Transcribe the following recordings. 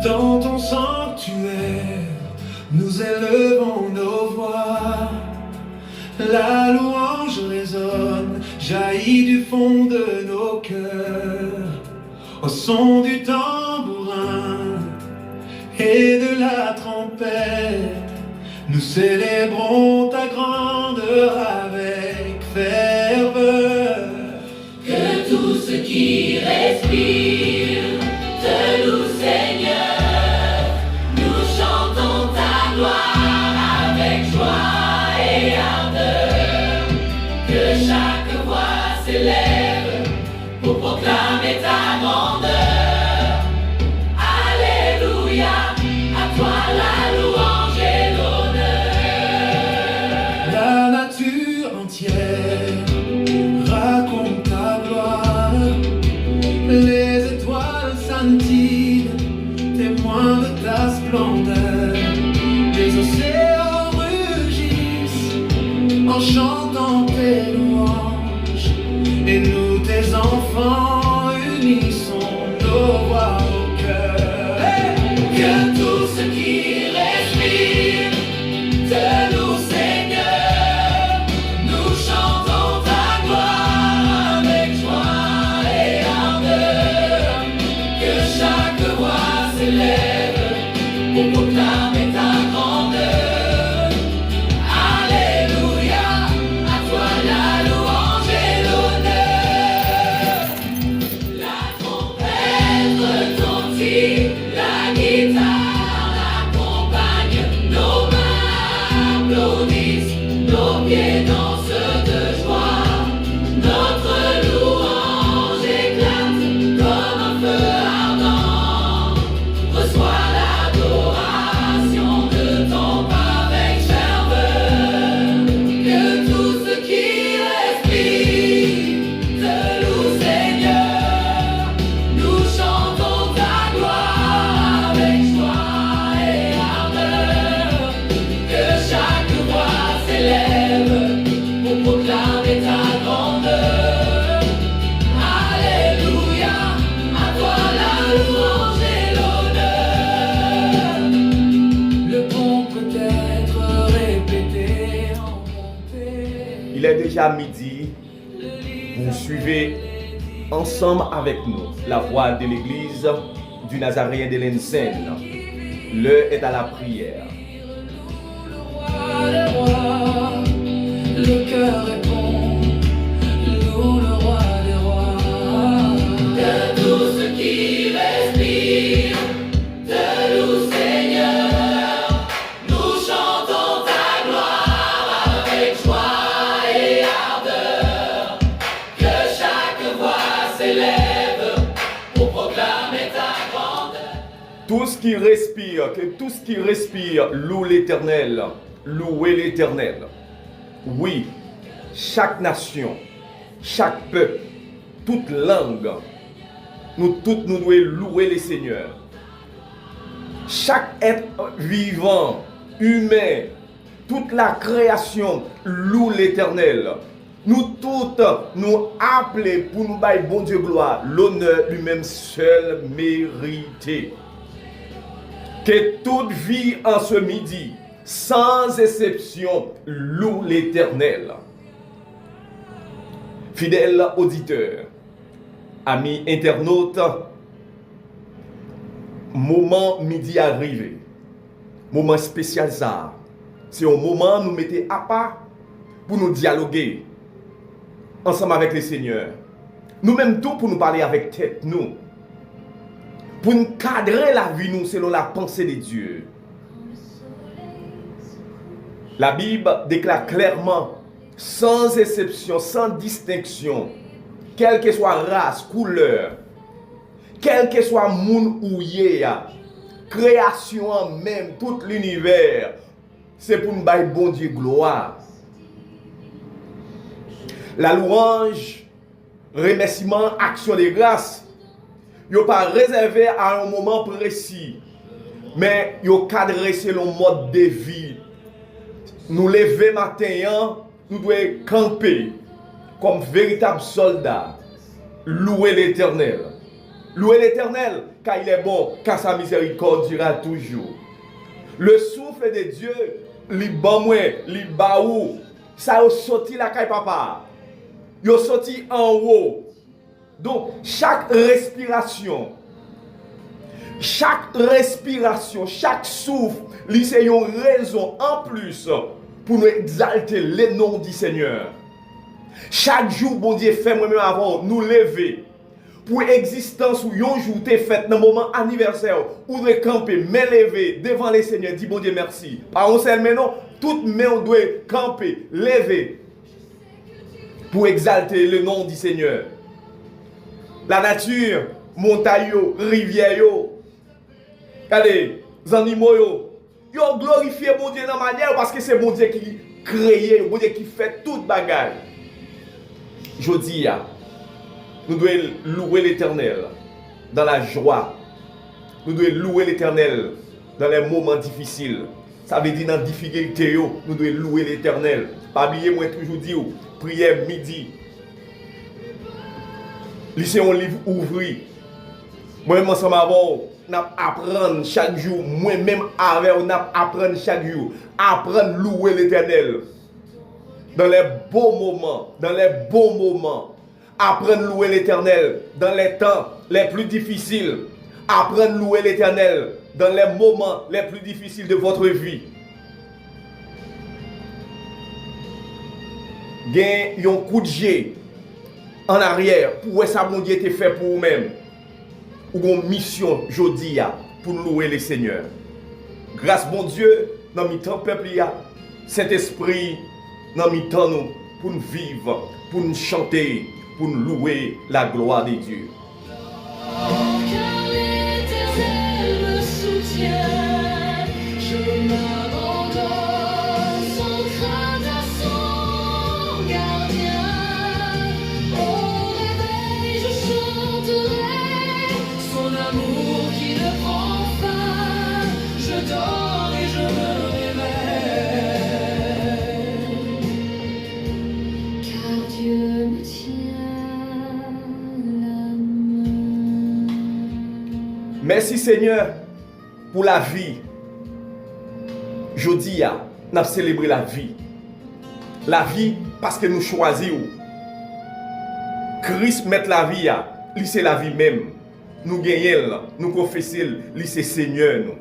Dans ton sanctuaire, nous élevons nos voix. La louange résonne, jaillit du fond de nos cœurs, au son du tambourin et de la trompette. Nous célébrons ta grandeur avec ferveur. Que tout ce qui respire te loue, Seigneur. Nous chantons ta gloire avec joie et ardeur. Que chaque voix s'élève pour proclamer ta grandeur. Alléluia, à toi la louange et l'honneur. La nature entière raconte ta gloire. Les étoiles scintillent, témoins de ta splendeur. Les océans rugissent en chantant tes louanges. Et nous, tes enfants, unissons nos voix au cœur. Que tout ce qui respire te loue, Seigneur. Nous chantons ta gloire avec joie et ardeur. Que chaque voix s'élève pour proclamer ta grandeur. Alléluia, à toi la louange et l'honneur. La trompette retentit, la guitare l'accompagne, nos mains applaudissent, nos pieds dansent de joie. Notre louange éclate comme un feu ardent. Reçois l'adoration de ton avec ferveur. Que tout ce qui respire te loue, Seigneur. Nous chantons ta gloire avec joie et ardeur. Que chaque voix s'élève pour proclamer ta grandeur. Alléluia, à toi la louange et l'honneur. Le pont peut être répété en montée. Il est déjà midi. Vous suivez ensemble avec nous la voix de l'église du Nazaréen de l'Enseigne. L'heure est à la prière. Le roi des rois, le cœur répond, loue le roi des rois. Que tout ce qui respire te loue, Seigneur. Nous chantons ta gloire avec joie et ardeur. Que chaque voix s'élève pour proclamer ta grandeur. Tout ce qui respire, que tout ce qui respire loue l'Éternel. Louez l'Éternel. Oui, chaque nation, chaque peuple, toute langue, nous tous nous devons louer le Seigneur. Chaque être vivant, humain, toute la création loue l'Éternel. Nous toutes nous appelons pour nous bailler bon Dieu gloire, l'honneur lui-même seul mérité. Que toute vie en ce midi, sans exception, loue l'Éternel. Fidèles auditeurs, amis internautes, moment midi arrivé, moment spécial ça. C'est un moment où nous mettons à part pour nous dialoguer ensemble avec le Seigneur. Nous-mêmes tout pour nous parler avec tête nous. Pour nous cadrer la vie nous selon la pensée de Dieu. La Bible déclare clairement, sans exception, sans distinction, quelle que soit race, couleur, quel que soit moun ou yé, création même, tout l'univers, c'est pour nous bailler bon Dieu gloire. La louange, remerciement, action de grâce, yo pas réservé à un moment précis, mais yo cadré selon mode de vie. Nous lever matin, nous devons camper comme véritables soldats, louer l'Éternel, Louez l'Éternel, car il est bon, car sa miséricorde durera toujours. Le souffle de Dieu, li ban mwen, li ba ou, ça a sorti la caille papa. Yo sorti en haut. Donc, chaque respiration, chaque souffle, li c'est une raison en plus pour nous exalter le nom du Seigneur. Chaque jour, bon Dieu fait moi-même avant nous lever. Pour existence ou yon jour t'es fait dans moment anniversaire ou de camper, mais lever devant les Seigneurs, dit bon Dieu merci. Par on seul mais non, toute main on doit camper, lever pour exalter le nom du Seigneur. La nature, montagne, rivière, allez, les animaux, yo glorifié bon Dieu dans manière parce que c'est bon Dieu qui crée, bon Dieu qui fait toute bagage. Je dis, nous devons louer l'Éternel dans la joie. Nous devons louer l'Éternel dans les moments difficiles. Ça veut dire dans la difficulté, nous devons louer l'Éternel. Pas oublier, moi toujours dit, prière midi. Lisez un livre ouvert. Moi-même, ensemble avant, nous apprenons chaque jour. Moi-même, avec nous apprenons chaque jour. Apprendre à louer l'Éternel. Dans les beaux moments. Dans les bons moments. Apprendre à louer l'Éternel dans les temps les plus difficiles. Apprendre à louer l'Éternel dans les moments les plus difficiles de votre vie. Gagne un coup de jet en arrière pour ça bon Dieu te fait pour vous-même. Ou une mission jodi pour louer le Seigneur. Grâce bon Dieu dans mi temps peuple Saint-Esprit dans mi temps nous pour nous vivre, pour nous chanter, pour nous louer la gloire de Dieu. Car l'Éternel me soutient, je m'abandonne sans crainte à son gardien. Au réveil, je chanterai son amour qui ne prend fin. Je dors et je me réveille, car Dieu me tient la main. Merci Seigneur pour la vie. Jodi nous avons célébré la vie. La vie parce que nous choisissons. Christ met la vie c'est la vie même. Nous gagnons, nous confessons, c'est Seigneur nous.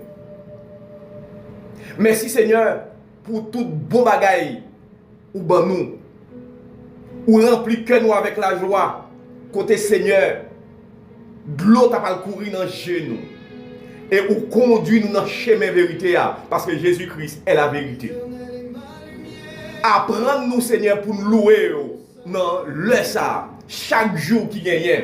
Merci Seigneur pour tout bon bagaille ou ban nous. Ou rempli que nous avec la joie. Côté Seigneur, de l'eau t'a pas courir dans genou. Et ou conduit nous dans le chemin vérité parce que Jésus-Christ est la vérité. Apprendre nous Seigneur pour nous louer dans le ça chaque jour qui gagne.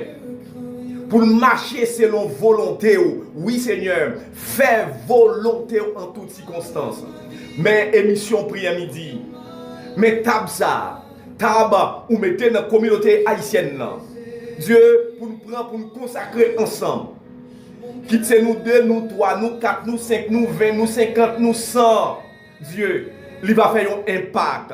Pour marcher selon volonté. Oui Seigneur, fais volonté en toutes circonstances. Mais émission prière midi. Mais tab ça, tab ou mettez dans la communauté haïtienne là. Dieu pour nous prendre, pour nous consacrer ensemble. Quittez nous 2, nous 3, nous 4, nous 5, nous 20, nous 50, nous 100. Dieu, il va faire un impact.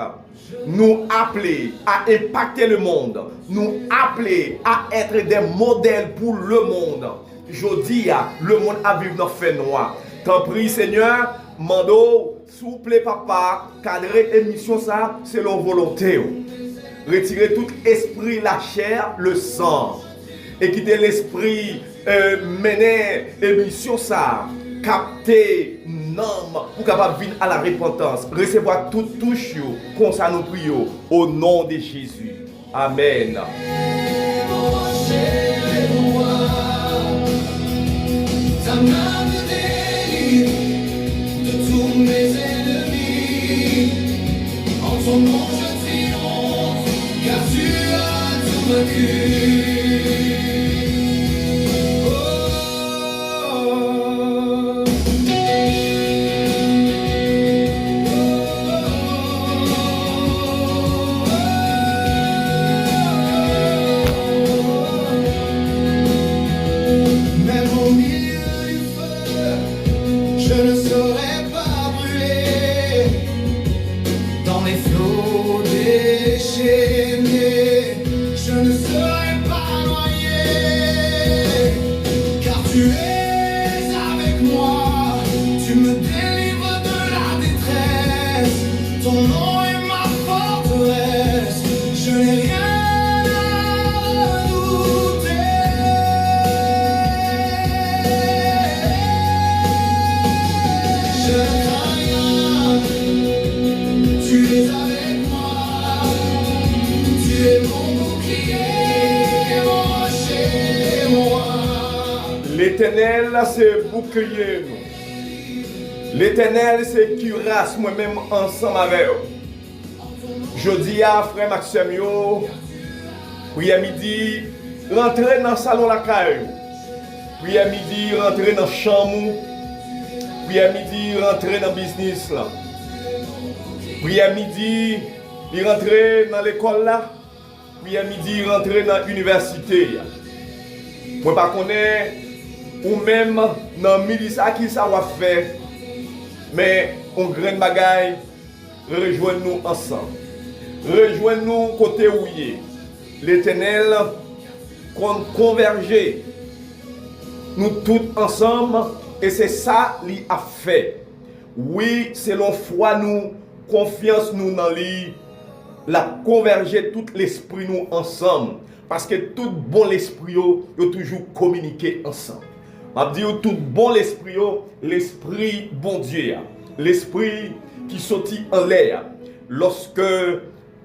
Nous appeler à impacter le monde. Nous appeler à être des modèles pour le monde. Je dis, le monde a vécu dans le fait noir. T'en prie Seigneur, mando, souple papa, cadrer émission ça selon volonté. Retirez tout esprit, la chair, le sang. Et quitter l'esprit, mener émission ça. Capter l'âme pour capable venir à la repentance. Recevoir toute touche comme ça nous prions au nom de Jésus. Amen. Ta main me délivre de tous mes ennemis. En ton nom je triomphe, car tu as tout vaincu. Tu es avec moi, tu me délivres de la détresse. Ton nom est ma forteresse, je n'ai rien à redouter. Je ne crains rien, tu es avec moi. Tu es mon bouclier, mon rocher, mon roi. L'Éternel, c'est bouclier nous. L'Éternel, c'est cuirasse moi-même ensemble avec eux. Je dis à frère Maxime, puis à midi, rentrer dans le salon la caille. Puis à midi, rentrer dans la chambre. Puis à midi, rentrer dans le business là. Puis à midi, il rentrer dans l'école là. Puis à midi, rentrer dans l'université. Moi pas connais ou même dans midi ça qui ça va faire. Mais on grain bagaille, rejoignez-nous ensemble. Rejoignez-nous côté où il est. L'Éternel converger nous tous ensemble et c'est ça qu'il a fait. Oui, selon foi nous, confiance nous dans lui, la converger tout l'esprit nous ensemble parce que tout bon l'esprit yo toujours communiquer ensemble. Je dis tout bon l'esprit l'esprit bon Dieu, l'esprit qui sortit en l'air. Lorsque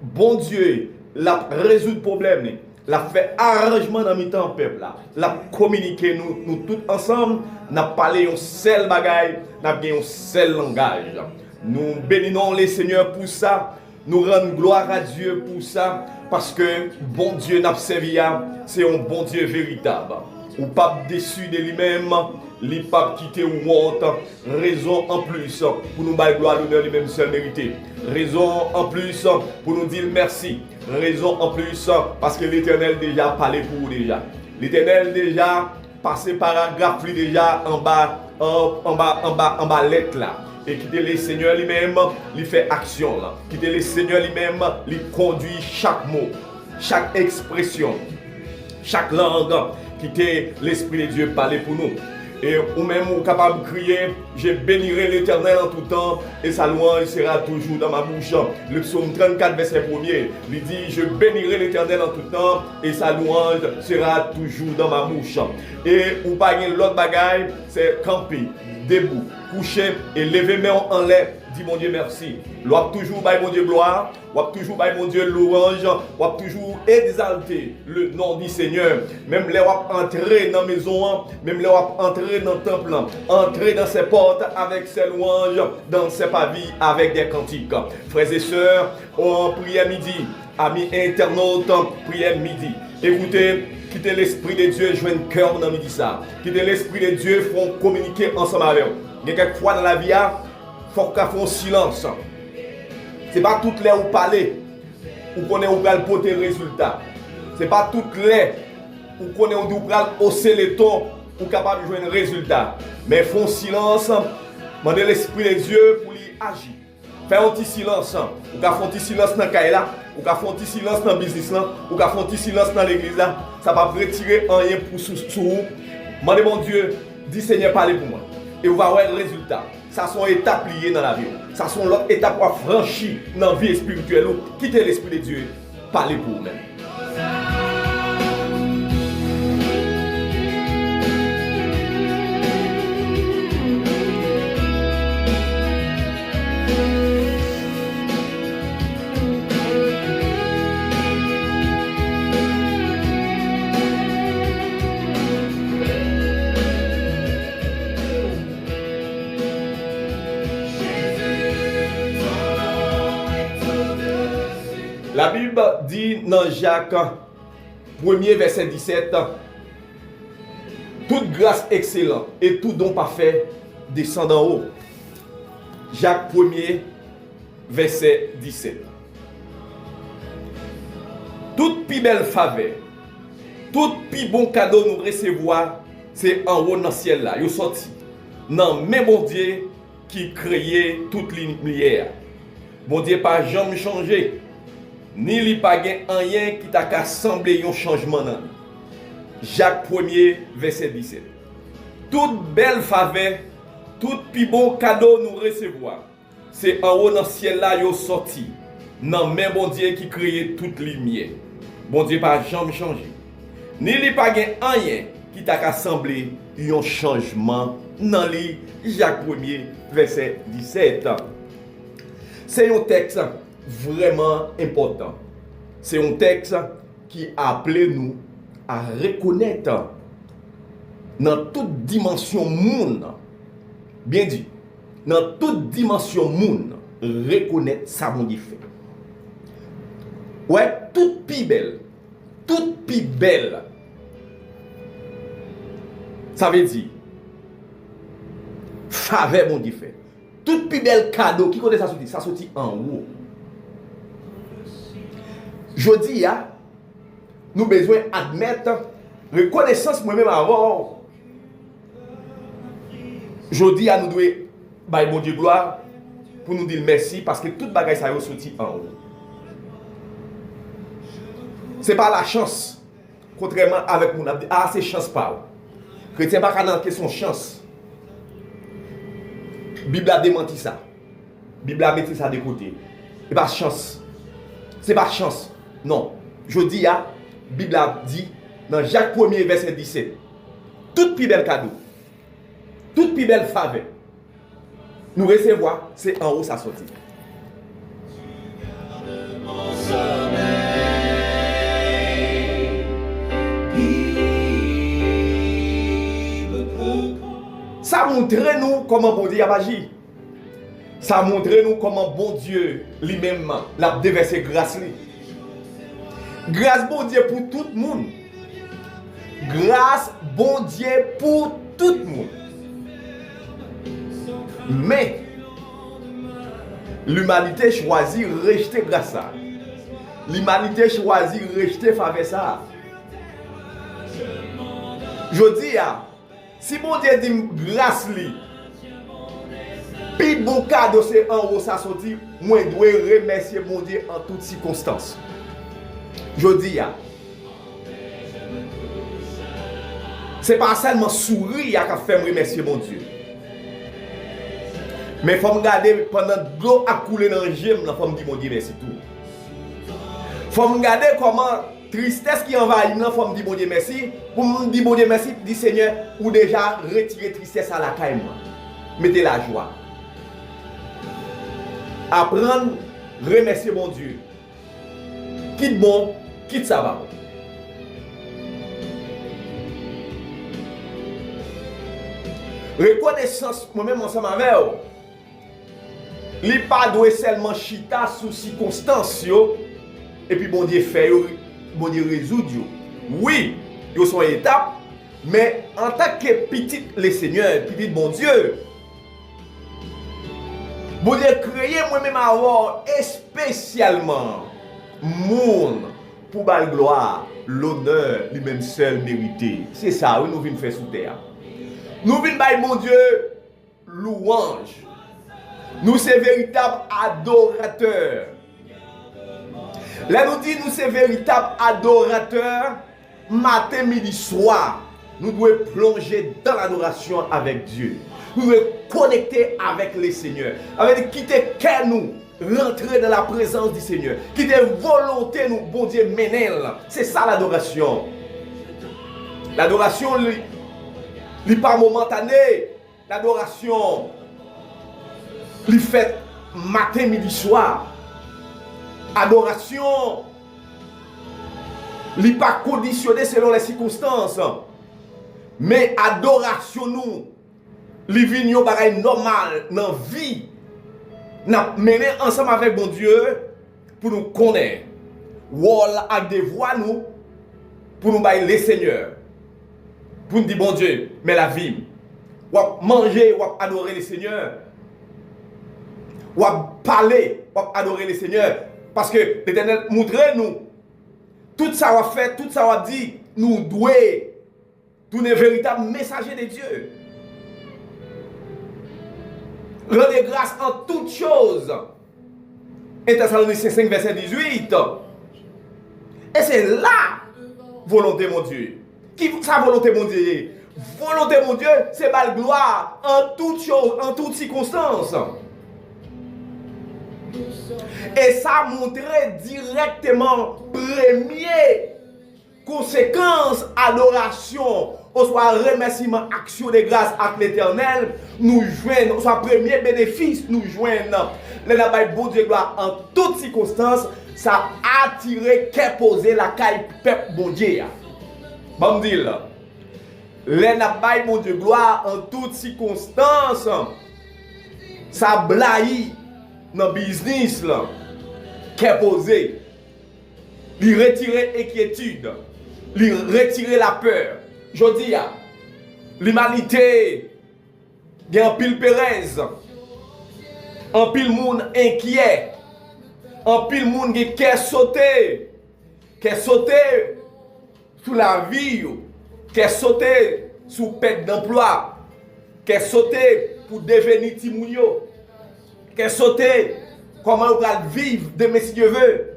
bon Dieu l'a résoudre le problème, l'a fait arrangement dans le temps peuple là, l'a communiqué nous tous ensemble, n'a parlé un seul bagaille, n'a bien un seul langage. Nous bénissons les seigneurs pour ça, nous rendons gloire à Dieu pour ça, parce que bon Dieu n'a servi, c'est un bon Dieu véritable. Ou pas déçu de lui-même, les papes quitté ou honte, raison en plus pour nous bailler gloire l'honneur lui-même seul mérité. Raison en plus pour nous dire merci. Raison en plus parce que l'Éternel déjà parlé pour vous déjà. L'Éternel déjà passé paragraphe déjà en bas lettre là. Et quitter le Seigneur lui-même, il fait action là. Quitter le Seigneur lui-même, il conduit chaque mot, chaque expression, chaque langue. Quitter l'Esprit de Dieu parler pour nous. Et ou même ou capable de crier, je bénirai l'Éternel en tout temps et sa louange sera toujours dans ma bouche. Le psaume 34 verset 1er, il dit, je bénirai l'Éternel en tout temps et sa louange sera toujours dans ma bouche. Et ou pas l'autre bagaille, c'est camper, debout, coucher et lever mes mains en l'air. Dis mon Dieu merci. L'on toujours bailler mon Dieu gloire, on toujours bailler mon Dieu louange, on toujours exalter le nom du Seigneur. Même les on entrer dans la maison, même les on entrer dans le temple, entrer dans ses portes avec ses louanges, dans ses pavis avec des cantiques. Frères et sœurs, on prie à midi, amis internautes, prière midi. Écoutez, quittez l'Esprit de Dieu et joignez le cœur dans midi ça. Quittez l'Esprit de Dieu, font communiquer ensemble avec vous. Il y a quelquefois dans la vie, il faut qu'on fasse silence. Ce n'est pas toutes les où parler, où qu'on est où porter le résultat. Ce n'est pas toutes les où qu'on est où hausser les tons, ou capable de jouer un résultat. Mais font silence, demandez l'Esprit de Dieu pour lui agir. Fais un petit silence. Ou qu'à faire un petit silence dans le cahier là, ou qu'à faire un petit silence dans le business là, ou qu'à faire un petit silence dans l'église là. Ça va retirer rien pour sous vous. Demandez mon Dieu, dis Seigneur, parlez pour moi. Et vous allez voir le résultat. Ça sont étapes liées dans la vie. Ça sont l'autre étape à franchir dans la vie spirituelle. Quittez l'Esprit de Dieu. Parlez pour vous-même. La Bible dit dans Jacques 1er verset 17, toute grâce excellente et tout don parfait descend d'en haut. Jacques 1er verset 17. Toute plus belle faveur, tout plus bon cadeau nous recevoir, c'est en haut dans le ciel là. Vous sorti dans même bon Dieu qui créait toute lumière. Bon Dieu pas jamais changé. Ni li pa gen rien qui t'a qu'à sembler un changement dans lui. Jacques 1er verset 17. toute belle faveur, tout plus bon cadeau nous recevoir. C'est en haut dans le ciel là yo sorti. Non, mais bon Dieu qui crée toute lumière. Bon Dieu pas jamais changé. Ni li pas gen rien qui t'a rassemblé un changement dans li Jacques 1er verset 17. C'est un texte vraiment important. C'est un texte qui appelle nous à reconnaître dans toute dimension monde, bien dit, dans toute dimension monde, reconnaître ça mon Dieu fait. Ouais, toute plus belle, toute plus belle. Ça veut dire, faveur mon Dieu fait. Toute plus belle cadeau, qui connaît ça sorti? Ça sorti en haut. Je dis, nous besoin admettre reconnaissance moi-même avant. Je dis nous devons bailler mon Dieu gloire pour nous dire merci parce que toute bagaille ça est sorti en haut. C'est pas la chance. Contrairement avec mon dit c'est chance pas. Chrétien pas dans question chance. Bible a démenti ça. Bible a mis ça de côté. C'est pas chance. C'est pas chance. Non. Je dis Bible a dit dans Jacques 1er verset 17. Toute plus belle cadeau. Toute plus belle faveur. Nous recevoir, c'est en haut ça sorti. Ça montre nous comment bon Dieu a agi. Ça montre nous comment bon Dieu lui-même l'a déversé grâce lui. Grâce bon Dieu pour tout le monde. Grâce bon Dieu pour tout le monde. Mais l'humanité choisit rejeter grâce ça. L'humanité choisit rejeter faveur ça. Je dis si bon Dieu dit grâce li, puis bon cadeau c'est en haut ça sorti, moi je dois remercier bon Dieu en toutes circonstances. Je dis c'est pas seulement sourire qui fait remercier mon Dieu. Mais il faut me regarder pendant que l'eau a coulé dans le gym, il faut me dire mon Dieu merci tout. Il faut me regarder comment tristesse qui envahit, il faut me dire mon Dieu merci. Pour me dire mon Dieu merci, dit Seigneur, ou déjà retirer tristesse à la caille. Mettez la joie. Apprendre, remercier mon Dieu. Quitte bon, quitte ça va. Reconnaissance, moi-même ensemble avec vous. Li pas doit seulement chita sous circonstances et puis bon Dieu fait bon Dieu résoudre yo. Oui, yo sont étapes, mais en tant que petit le Seigneur, petit bon Dieu. Bon Dieu créé moi-même avoir spécialement monde pour bal gloire, l'honneur lui-même seul mérité. C'est ça oui nous venons faire sous terre. Nous venons bailler mon Dieu louange. Nous sommes véritables adorateurs. Là nous dit nous sommes véritables adorateurs matin, midi, soir. Nous devons plonger dans l'adoration avec Dieu. Nous devons connecter avec le Seigneur. Avec quitter cœur nous, rentrer dans la présence du Seigneur. Quitter volonté nous, bon Dieu, mener. C'est ça l'adoration. L'adoration, n'est pas momentanée. L'adoration, li fait matin, midi, soir. Adoration, li pas conditionné selon les circonstances. Mais adoration nous, li vient bagay normal dans la vie. N'a mené ensemble avec bon Dieu pour nous connaître. Wall avec des voix nous pour nous bailler les seigneurs. Pour nous dire bon Dieu, mais la vie. Ou manger, ou adorer les seigneurs. Ou parler, ou adorer les seigneurs. Parce que l'Éternel montre nous tout ça va fait, tout ça va dit, nous devons tourner véritable messager de Dieu. Rendez grâce en toutes choses. 1 Thessaloniciens 5 verset 18. Et c'est là volonté mon Dieu. Qui sa volonté mon Dieu? volonté mon Dieu, c'est pas la gloire en toute chose, en toute circonstance. Et ça montrait directement première conséquence adoration, ou soit remerciement, action de grâce à l'Éternel, nous joignons, soit premier bénéfice, nous joignons. Les nabaï bon Dieu gloire en toutes circonstances, ça a attiré qu'est posé la caille peuple bon Dieu. Bon dit là. Les nabaï bon Dieu gloire en toutes circonstances, ça blaye dans le business là, qu'est posé. Lui retirer inquiétude, lui retirer la peur. Je dis, l'humanité, il y a un pile Pérez, un pile monde inquiet, un pile monde qui est sauté sous la vie, qui est sauté sous perte d'emploi, qui est sauté pour devenir timounio, qui est sauté comment on va vivre de mes Dieu veut.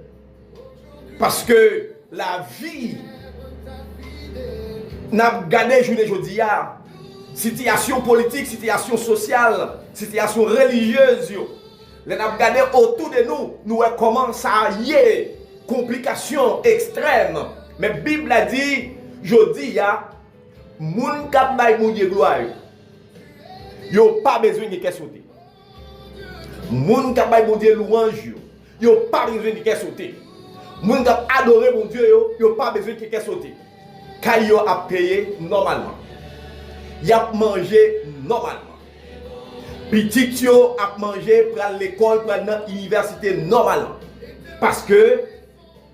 Parce que la vie n'a gardé journée aujourd'hui, situation politique, situation sociale, situation religieuse, les n'a gardé autour de nous, nous comment ça y est, complications extrêmes. Mais la Bible a dit, aujourd'hui, moun kap bay moun Dieu gloire, yo pas besoin de question. Moun kap bay moun Dieu louange, yo pas besoin de question. Moun qui adoré mon Dieu, yo pas besoin de quelqu'un sauter. Car yo a payé normalement. Y a mangé normalement. Petit yo a mangé pour l'école, pour l'université normalement. Parce que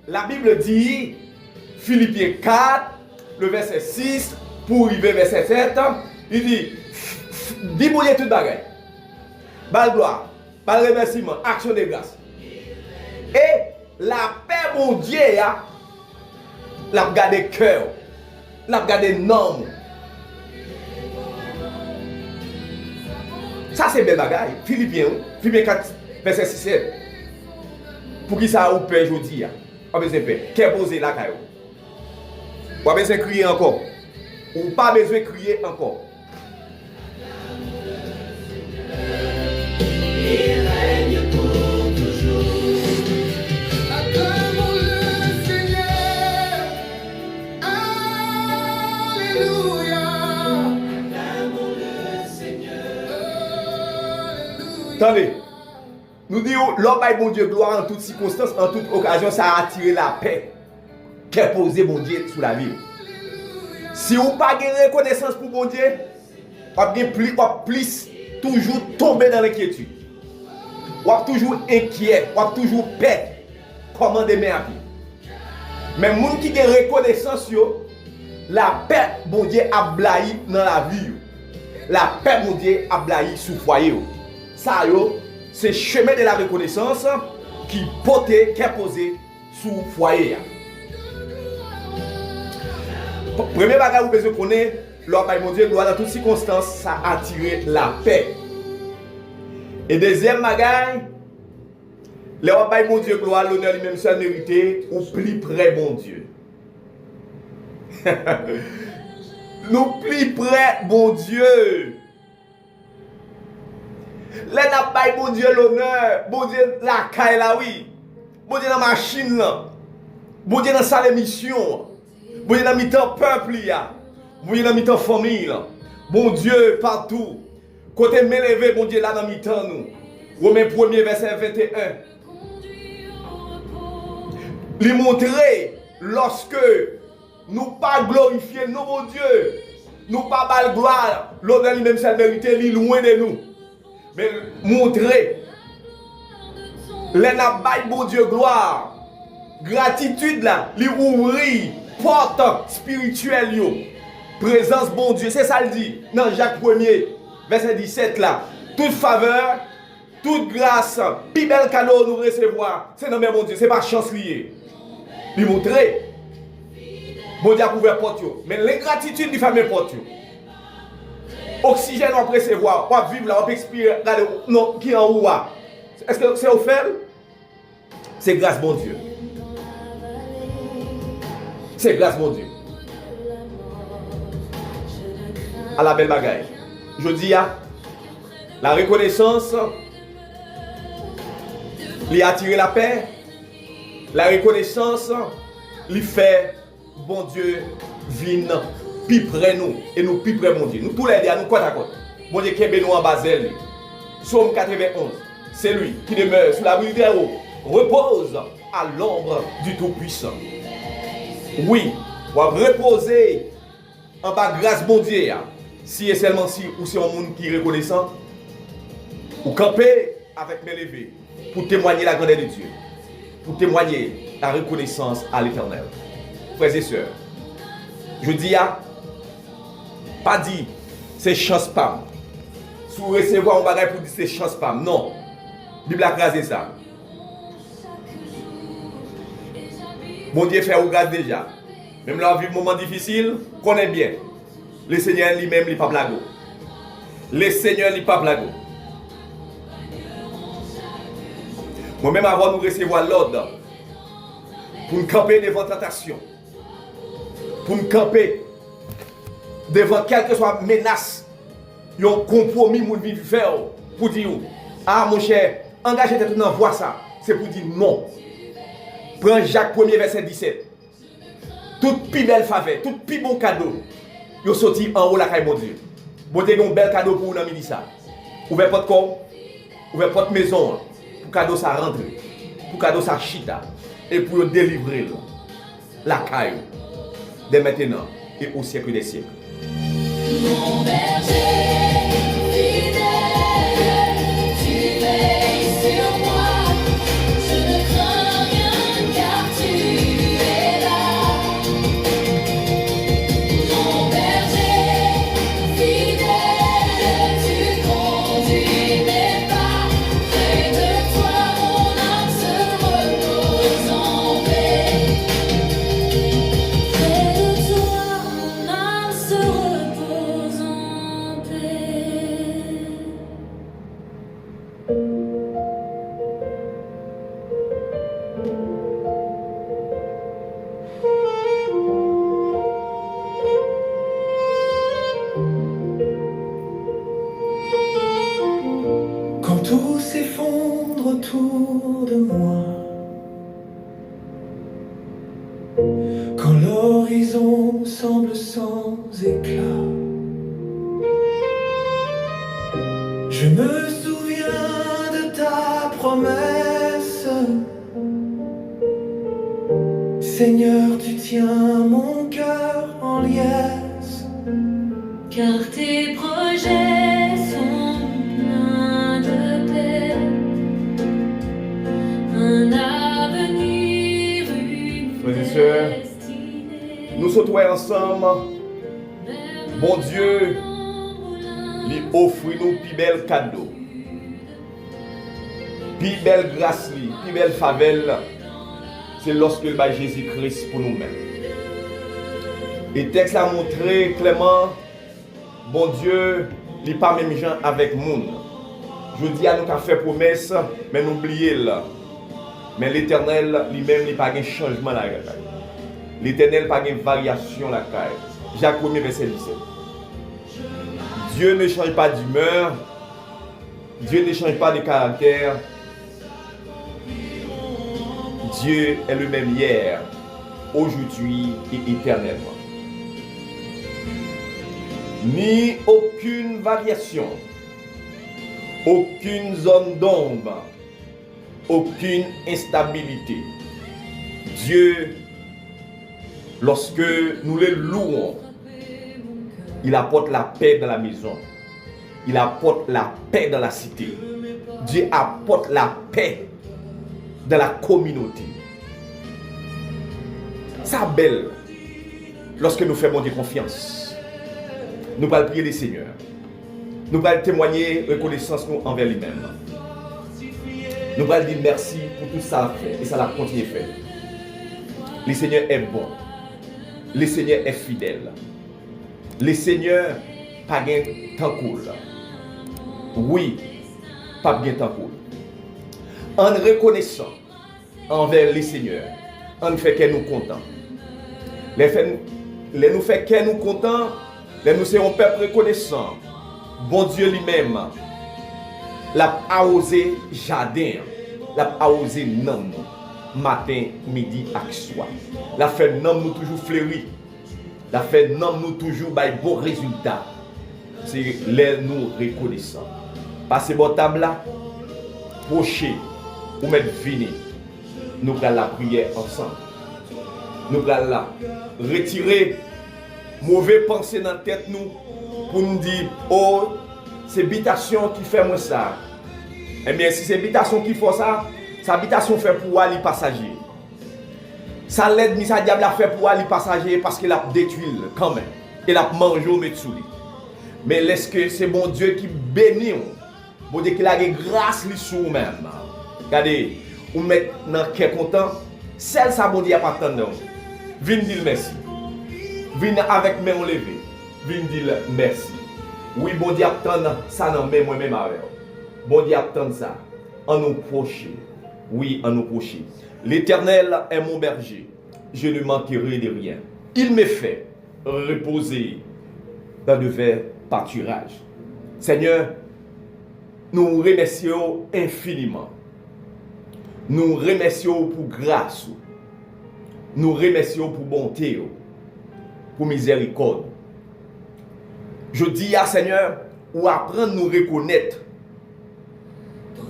la Bible dit, Philippiens 4, le verset 6, pour arriver verset 7, il dit, dis bon Dieu tout bagaille. Bal gloire, bal remerciement, action de grâce. Et la paix, mon Dieu, l'a gardé cœur, l'a gardé norme. Ça, c'est bel bagaille. Philippiens 4, verset 6, 7. Pour qui ça a ou paix aujourd'hui? Pas besoin de paix. Qu'est posé là, Kayo? Pas besoin de crier encore. Ou pas besoin de crier encore. Il règne pour toujours. Attendez, nous disons, l'homme est bon Dieu gloire en toutes circonstances, en toute occasion, ça a attiré la paix qu'est posé bon Dieu sous la vie. Si vous n'avez pas de reconnaissance pour bon Dieu, vous avez plus toujours tomber dans l'inquiétude. Vous êtes toujours inquiet, vous êtes toujours peur. Comment demain à vie. Mais les gens qui ont reconnaissance, la paix bon Dieu a blayi dans la vie. La paix bon Dieu a blayi sous le foyer. Ça, c'est le chemin de la reconnaissance qui est posé sous le foyer. Premier bagage, vous besoin de connaître, l'homme mon Dieu, doit dans toutes circonstances, ça a attiré la paix. Et deuxième bagage, l'homme mon Dieu, gloire, l'honneur lui-même seul mérité, ou plus près, bon Dieu. Nous plus près, bon Dieu. Les n'a pas bon Dieu l'honneur, bon Dieu la caille là oui, bon Dieu dans la machine là, bon Dieu dans la salle d'émission, bon Dieu dans mi-temps peuple là, bon Dieu dans mi-temps famille là, bon Dieu partout, côté m'élevé bon Dieu là dans mi-temps nous. Romains 1er verset 21. Lui montrer lorsque nous pas glorifier nous mon Dieu, nous pas bal gloire, l'honneur lui-même seul mérité, lui loin de nous. Mais montrer les nabaï bon Dieu gloire, gratitude là, lui ouvrir porte spirituelle yo, présence bon Dieu, c'est ça le dit dans Jacques 1er verset 17 là, toute faveur, toute grâce, plus bel cadeau nous recevoir, c'est dans mon Dieu, c'est pas chance liée. Lui montrer bon Dieu a couvert porte yo, mais l'ingratitude du fameux porte yo. Oxygène on peut recevoir, on peut vivre là, on peut expirer, regardez, non, qui en haut. Est-ce que c'est offert? C'est grâce bon Dieu. C'est grâce bon Dieu. à la belle bagaille. Je dis à la reconnaissance, lui attirer la paix. La reconnaissance, lui fait bon Dieu vienne plus près nous et nous plus près mon Dieu. Nous tous les deux, nous côte à côte. Bon Dieu qui est nous en Basel. Psaume 91. C'est lui qui demeure sous l'abri des hauts, repose à l'ombre du Tout-Puissant. Oui, on va reposer en bas grâce bon Dieu. Si et seulement si ou c'est un monde qui est reconnaissant, ou camper avec mes levées pour témoigner la grandeur de Dieu, pour témoigner la reconnaissance à l'Éternel. Frères et sœurs, je dis à pas dit c'est chance pas. Si vous recevez un bagage pour dire c'est chance pas, non. Bible a crasé ça. Mon Dieu fait au grâce déjà. Même là, on vit un moment difficile, connaît bien. Le Seigneur lui-même, il n'est pas blago. Le Seigneur, il n'est pas blago. Moi-même, avant de nous recevoir l'ordre, pour nous camper devant la tentation, pour nous camper devant quelle que soit menace, il y a un compromis que nous vivons faire pour dire, ah mon cher, engagez-vous dans voie ça. C'est pour dire non. Prends Jacques 1er verset 17. Tout plus belle faveur, tout plus bon cadeau, ils sorti en haut la caille mon Dieu. Bon Dieu, un bel cadeau pour vous dans midi ça. Ouvrez votre corps, ouvrez votre maison, pour cadeau ça rentre, pour cadeau ça chita, et pour délivrer la caille dès maintenant et au siècle des siècles. Mon berger fidèle, tu veilles sur moi, je ne crains rien car tu es là. Mon berger fidèle, tu conduis mes pas, près de toi mon âme se repose en paix. Près de toi mon âme se repose en paix. Quand tout s'effondre autour de moi, quand l'horizon semble sans éclat, je me souviens de ta promesse. Seigneur, tu tiens mon cœur en liesse. Car tes projets sont pleins de paix, un avenir, une Frères et sœurs, destinée. nous sommes ensemble. Bon Dieu, lui offre nous plus bel cadeau, plus belle grâce, plus belle faveur. C'est lorsque le Jésus-Christ pour nous-mêmes. Et le texte a montré clairement, bon Dieu, il n'est pas même gens avec monde. Je dis à nous qu'à faire promesse, mais n'oubliez là. Mais l'Éternel lui-même, il n'y a pas de changement là. L'Éternel n'a pas de variation là. Jacques 1er verset 17. Dieu ne change pas d'humeur. Dieu ne change pas de caractère. Dieu est le même hier, aujourd'hui et éternellement. Ni aucune variation, aucune zone d'ombre, aucune instabilité. Dieu, lorsque nous le louons, il apporte la paix dans la maison. Il apporte la paix dans la cité. Dieu apporte la paix dans la communauté. Ça belle lorsque nous faisons Dieu confiance. Nous allons prier le Seigneur. Nous allons témoigner reconnaissance nous envers lui-même. Nous allons dire merci pour tout ça fait et ça l'a continué faire. Le Seigneur est bon. Le Seigneur est fidèle. Le Seigneur pas gain temps cool. Oui, pas bien temps cool. En reconnaissant envers le Seigneur, on fait qu'elle nous content. Les nous fait qu'elle nous content, Nous sommes un peuple reconnaissant. Bon Dieu lui-même, l'a arrosé jardin, l'a arrosé nam matin, midi et soir. La fait nam nous toujours fleuri. La fait nam nous toujours bay bon résultat. C'est les nous reconnaissants. Passez bon table là, procher, ou mettre vini. Nous allons la prière ensemble. Nous allons là retirer mauvais pensées dans la tête nous pour nous dire oh c'est habitation qui fait moi ça. Eh bien si c'est habitation qui fait ça, sa habitation fait pour aller passager. Ça l'aide ni ça diable a fait pour aller passager parce qu'il a détruit quand même. Il a mangé au metsouli. Mais est-ce que c'est bon Dieu qui bénit bon Dieu qui a grâce sur vous-même. Regardez, ou met dans quel content, celle ça bon Dieu a pas attendre. Viens dire merci. Viens avec main levée. Viens dire merci. Oui, bon Dieu attend ça dans main moi-même avec. Bon Dieu attend ça. En nous procher. Oui, en nous procher. L'Éternel est mon berger. Je ne manquerai de rien. Il me fait reposer dans de verts pâturages. Seigneur, nous remercions infiniment. Nous remercions pour grâce. Nous remercions pour bonté, pour miséricorde. Je dis à Seigneur, ou apprendre à nous reconnaître.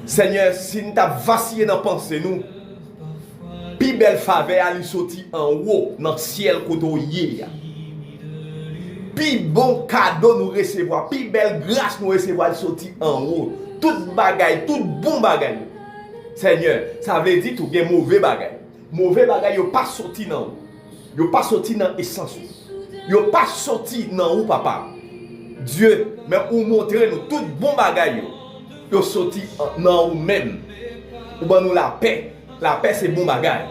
Seigneur, si nous avons vacillé dans la pensée, nous, plus belle faveur à lui sortir en haut, dans le ciel, côté plus bon cadeau nous recevoir, plus belle grâce nous recevoir, à sortir en haut. Toute bagaille, tout bon bagaille. Seigneur, ça veut dire tout bien mauvais bagaille. Mauvais bagaille, yo pas sorti dans ou. Yo pas sorti dans essence. Yo pas sorti dans ou papa. Dieu, mais ou montrer nous tout bon bagaille yo sorti dans ou même. Ou ban nous la paix. La paix c'est bon bagaille.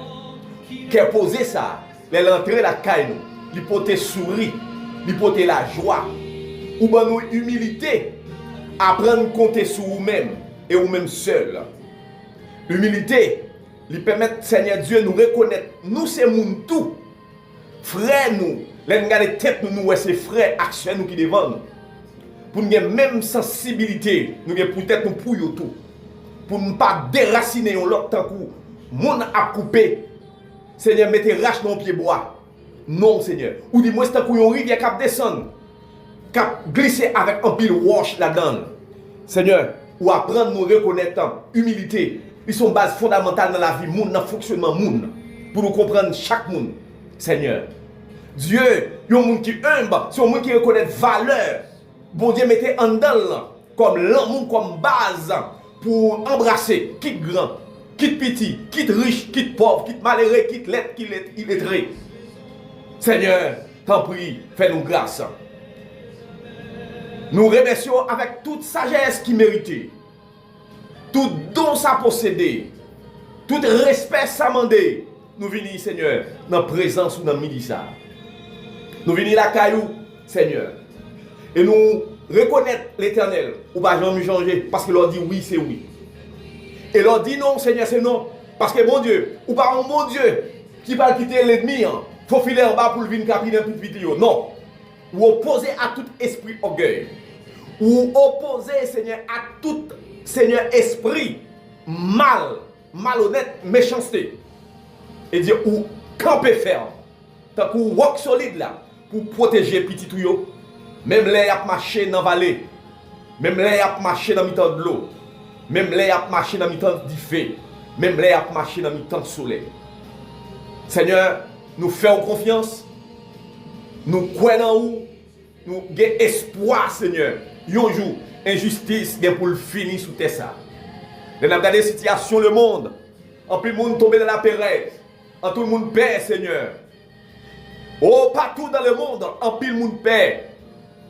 Qu'est poser ça, les l'entrée la caille nous, li pote sourire, li pote la joie. Ou ban nous humilité, apprendre à compter sur vous-même et vous-même seul. L'humilité, lui permettre Seigneur Dieu nous reconnaître. Nous c'est moun tout. Frère nous, les regarder tête nous c'est frère action nous qui devant. Pour nous même sensibilité, nous peut-être nous pour tout. Pour ne pas déraciner l'autre tant que moun a coupé. Seigneur mettez rache dans pied bois. Non Seigneur. Ou dis-moi c'est tant que yon rivière cap descendre. Cap glisser avec un pile wash là-dedans. Seigneur, ou apprendre nous reconnaître humilité. Ils sont bases fondamentales dans la vie, dans le fonctionnement monde, pour nous comprendre chaque monde. Seigneur, Dieu, il y a un monde qui est humble, c'est un monde qui reconnaît valeur. Bon Dieu mettez en dedans comme l'amour, comme base pour embrasser, quitte grand, quitte petit, quitte riche, quitte pauvre, quitte malheureux, quitte lettre, quitte illettré. Seigneur, t'en prie, fais-nous grâce. Nous remercions avec toute sagesse qui méritait. Tout don ça possédé, tout respect ça mandé, nous venons Seigneur, dans la présence ou dans le midi ça. Nous venons la caillou, Seigneur. Et nous reconnaître l'Éternel, ou pas jamais changer, parce que leur dit oui, c'est oui. Et leur dit non, Seigneur, c'est non. Parce que mon Dieu, ou pas un bon Dieu, qui va quitter l'ennemi, faut filer en bas pour le venir capiner toute vidéo. Non. Ou opposer à tout esprit orgueil. Ou opposer, Seigneur, à tout Seigneur esprit malhonnête, méchanceté. Et dire ou camper ferme. Tant qu'on rock solide là pour protéger petit tuyau. Même les a marché dans la vallée. Même les a marché dans le temps de l'eau. Même les a marché dans le temps du feu. Même les a marché dans le temps du soleil. Seigneur, nous faisons confiance. Nous croyons en vous. Nous avons espoir, Seigneur. Un jour, injustice est pour le finir sous terre ça. Nous avons regardé la situation le monde. En plus, le monde tombé dans la pérèse. En tout le monde paie, Seigneur. Oh, partout dans le monde, en pile le monde paie.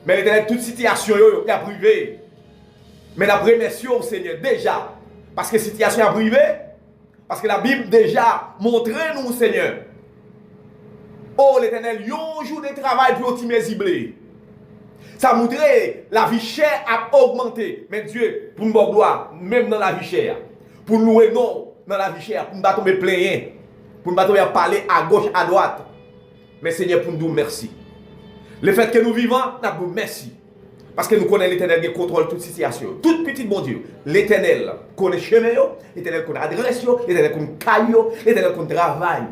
Mais dans toute situation, il y a privé. Mais la prémission, Seigneur, déjà. Parce que la situation est privée. Parce que la Bible déjà montre nous, Seigneur. Oh, l'Éternel, un jour de travail pour optimiser. Ça montre la vie chère a augmenté. Mais Dieu, pour nous gloire, même dans la vie chère. Pour nous louer non dans la vie chère. Pour nous tomber plein. Pour nous tomber parler à gauche, à droite. Mais Seigneur, pour nous dire merci. Le fait que nous vivons, nous avons merci. Parce que nous connaissons l'Éternel qui contrôle toute situation. Toute petite bon Dieu. L'Éternel connaît chemin, l'Éternel connaît adresse, l'Éternel connaît caille, l'Éternel connaît travail.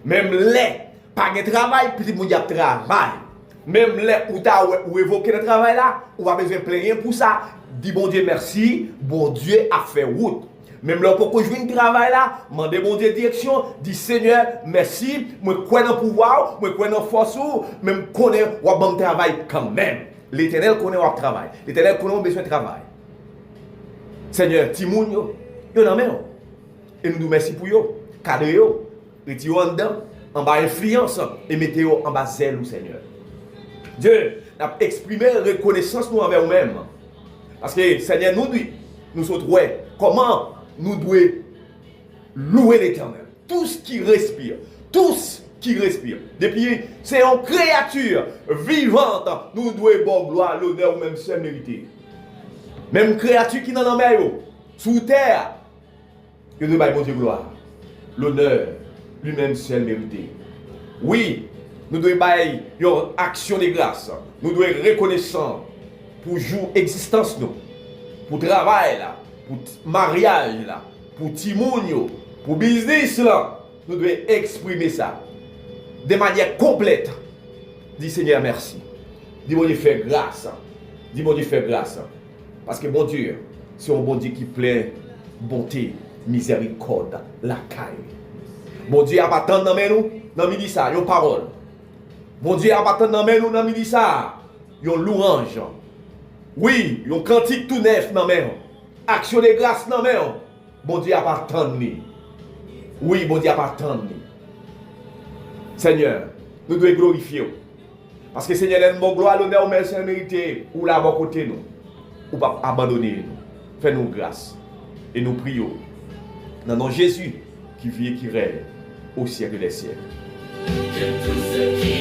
Même les, pas de travail, petit bon Dieu travail. Même les, où tu as évoqué le travail là, on va besoin de rien pour ça. Dis bon Dieu merci, bon Dieu a fait route. Même là, pour que je vienne travail là, demandez bon Dieu direction, dis Seigneur, merci, moi crois dans le pouvoir, moi crois dans la force, même connais ou bon travail quand même. L'Éternel connaît ou travail. L'Éternel connaît ou besoin de travail. Seigneur, Timoun yo dans main. Et nous nous merci pour yo, cadre yo, retirez en dedans, en bas influence et mettez yo en bas zèle, Seigneur. Dieu a exprimé reconnaissance nous envers nous-mêmes. Parce que Seigneur nous sommes ouais, comment nous devons louer l'Éternel. Tout ce qui respire, tous qui respire. Depuis, c'est une créature vivante. Nous devons bon gloire, l'honneur ou même seul mérité. Même créature qui n'en a mer, sous terre, nous devons bon Dieu gloire. L'honneur, lui-même seul mérité. Oui, nous devons faire une action de grâce. Nous devons être reconnaissants pour jour existence nous, pour travail là, pour mariage là, pour timounio, pour business là. Nous devons exprimer ça de manière complète. Dis Seigneur merci. Dis bon Dieu fait grâce. Dis bon Dieu fait grâce. Parce que bon Dieu, c'est un bon Dieu qui plaît bonté, miséricorde, la caille. Bon Dieu a pas tant dans nous, dans midi ça, une parole. Bon Dieu a pas tant dans nous, dans midi ça, une louange. Oui, un cantique tout neuf dans main. Action de grâce dans main. Bon Dieu a pas tant de nous. Oui, bon Dieu a pas tant de nous. Seigneur, nous devons glorifier. Parce que Seigneur, nous avons gloire, l'honneur, merci, la mérité, ou là, à bon côté nous, ou pas abandonner nous. Fais-nous grâce. Et nous prions. Dans le nom de Jésus, qui vit et qui règne au siècle des siècles. Que tout ce qui